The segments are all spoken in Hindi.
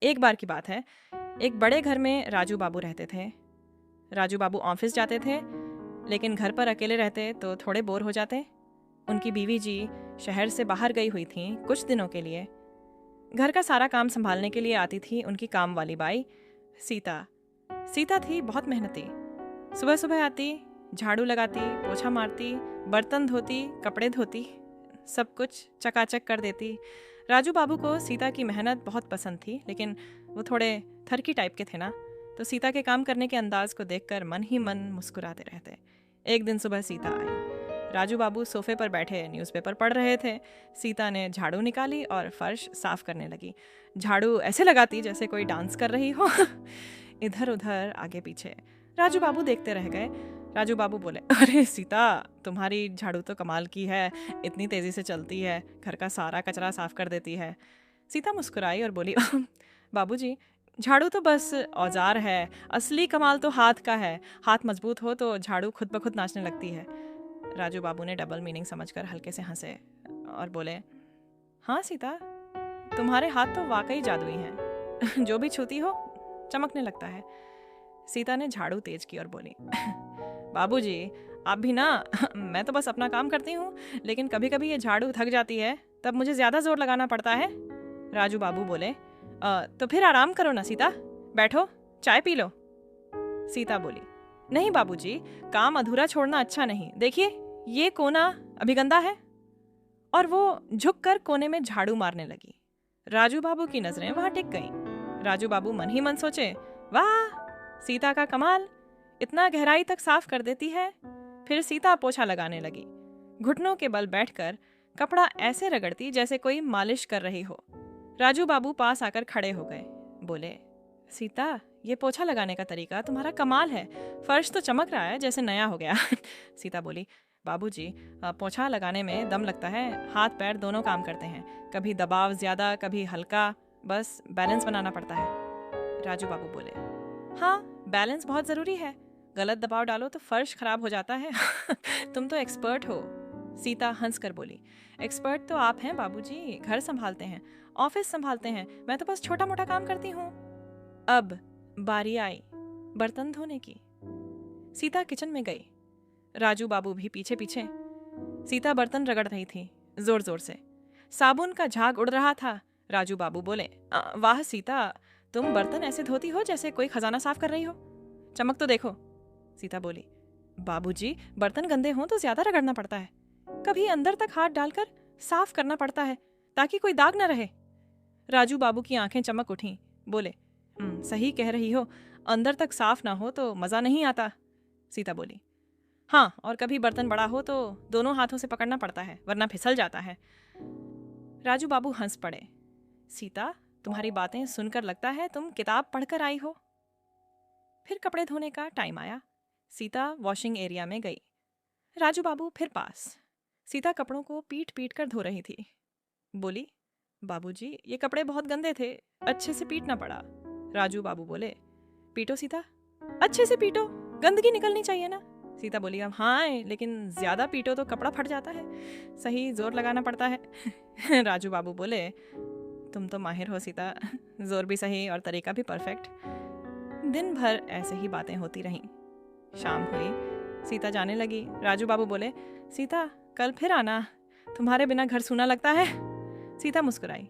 एक बार की बात है, एक बड़े घर में राजू बाबू रहते थे। राजू बाबू ऑफिस जाते थे, लेकिन घर पर अकेले रहते तो थोड़े बोर हो जाते। उनकी बीवी जी शहर से बाहर गई हुई थीं कुछ दिनों के लिए। घर का सारा काम संभालने के लिए आती थी उनकी काम वाली बाई सीता। सीता थी बहुत मेहनती। सुबह सुबह आती, झाड़ू लगाती, पोछा मारती, बर्तन धोती, कपड़े धोती, सब कुछ चकाचक कर देती। राजू बाबू को सीता की मेहनत बहुत पसंद थी, लेकिन वो थोड़े थरकी टाइप के थे ना, तो सीता के काम करने के अंदाज को देखकर मन ही मन मुस्कुराते रहते। एक दिन सुबह सीता आई। राजू बाबू सोफे पर बैठे न्यूज़पेपर पढ़ रहे थे। सीता ने झाड़ू निकाली और फर्श साफ करने लगी। झाड़ू ऐसे लगाती जैसे कोई डांस कर रही हो इधर उधर आगे पीछे। राजू बाबू देखते रह गए। राजू बाबू बोले, अरे सीता, तुम्हारी झाड़ू तो कमाल की है, इतनी तेज़ी से चलती है, घर का सारा कचरा साफ कर देती है। सीता मुस्कुराई और बोली, बाबूजी, झाड़ू तो बस औजार है, असली कमाल तो हाथ का है। हाथ मजबूत हो तो झाड़ू खुद ब खुद नाचने लगती है। राजू बाबू ने डबल मीनिंग समझकर हल्के से हंसे और बोले, हाँ सीता, तुम्हारे हाथ तो वाकई जादुई हैं जो भी छूती हो चमकने लगता है। सीता ने झाड़ू तेज की और बोली, बाबूजी, आप भी ना मैं तो बस अपना काम करती हूँ, लेकिन कभी कभी ये झाड़ू थक जाती है, तब मुझे ज़्यादा जोर लगाना पड़ता है। राजू बाबू बोले, तो फिर आराम करो ना सीता, बैठो, चाय पी लो। सीता बोली, नहीं बाबूजी, काम अधूरा छोड़ना अच्छा नहीं। देखिए, ये कोना अभी गंदा है। और वो झुककर कोने में झाड़ू मारने लगी। राजू बाबू की नजरें वहां टिक गईं। राजू बाबू मन ही मन सोचे, वाह, सीता का कमाल, इतना गहराई तक साफ कर देती है। फिर सीता पोछा लगाने लगी। घुटनों के बल बैठकर कपड़ा ऐसे रगड़ती जैसे कोई मालिश कर रही हो। राजू बाबू पास आकर खड़े हो गए। बोले, सीता, ये पोछा लगाने का तरीका तुम्हारा कमाल है, फर्श तो चमक रहा है जैसे नया हो गया सीता बोली, बाबूजी, पोछा लगाने में दम लगता है, हाथ पैर दोनों काम करते हैं, कभी दबाव ज्यादा, कभी हल्का, बस बैलेंस बनाना पड़ता है। राजू बाबू बोले, हाँ, बैलेंस बहुत जरूरी है, गलत दबाव डालो तो फर्श खराब हो जाता है तुम तो एक्सपर्ट हो। सीता हंस कर बोली, एक्सपर्ट तो आप हैं बाबूजी, घर संभालते हैं, ऑफिस संभालते हैं, मैं तो बस छोटा मोटा काम करती हूँ। अब बारी आई बर्तन धोने की। सीता किचन में गई, राजू बाबू भी पीछे पीछे। सीता बर्तन रगड़ रही थी जोर जोर से, साबुन का झाग उड़ रहा था। राजू बाबू बोले, वाह सीता, तुम बर्तन ऐसे धोती हो जैसे कोई खजाना साफ कर रही हो, चमक तो देखो। सीता बोली, बाबूजी, बर्तन गंदे हों तो ज्यादा रगड़ना पड़ता है, कभी अंदर तक हाथ डालकर साफ करना पड़ता है ताकि कोई दाग न रहे। राजू बाबू की आंखें चमक उठी, बोले, सही कह रही हो, अंदर तक साफ ना हो तो मज़ा नहीं आता। सीता बोली, हाँ, और कभी बर्तन बड़ा हो तो दोनों हाथों से पकड़ना पड़ता है, वरना फिसल जाता है। राजू बाबू हंस पड़े, सीता, तुम्हारी बातें सुनकर लगता है तुम किताब पढ़कर आई हो। फिर कपड़े धोने का टाइम आया। सीता वॉशिंग एरिया में गई, राजू बाबू फिर पास। सीता कपड़ों को पीट पीट कर धो रही थी। बोली, बाबूजी, ये कपड़े बहुत गंदे थे, अच्छे से पीटना पड़ा। राजू बाबू बोले, पीटो सीता, अच्छे से पीटो, गंदगी निकलनी चाहिए ना। सीता बोली, अब हाँ, लेकिन ज्यादा पीटो तो कपड़ा फट जाता है, सही जोर लगाना पड़ता है राजू बाबू बोले, तुम तो माहिर हो सीता, जोर भी सही और तरीका भी परफेक्ट। दिन भर ऐसे ही बातें होती रहीं। शाम हुई, सीता जाने लगी। राजू बाबू बोले, सीता, कल फिर आना, तुम्हारे बिना घर सूना लगता है। सीता मुस्कुराई,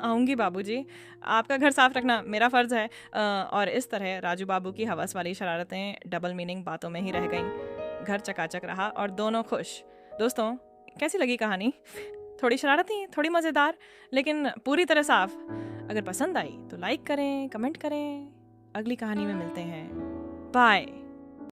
आऊँगी बाबूजी, आपका घर साफ रखना मेरा फ़र्ज़ है। और इस तरह राजू बाबू की हवस वाली शरारतें डबल मीनिंग बातों में ही रह गईं। घर चकाचक रहा और दोनों खुश। दोस्तों, कैसी लगी कहानी? थोड़ी शरारती, थोड़ी मज़ेदार, लेकिन पूरी तरह साफ। अगर पसंद आई तो लाइक करें, कमेंट करें। अगली कहानी में मिलते हैं। बाय।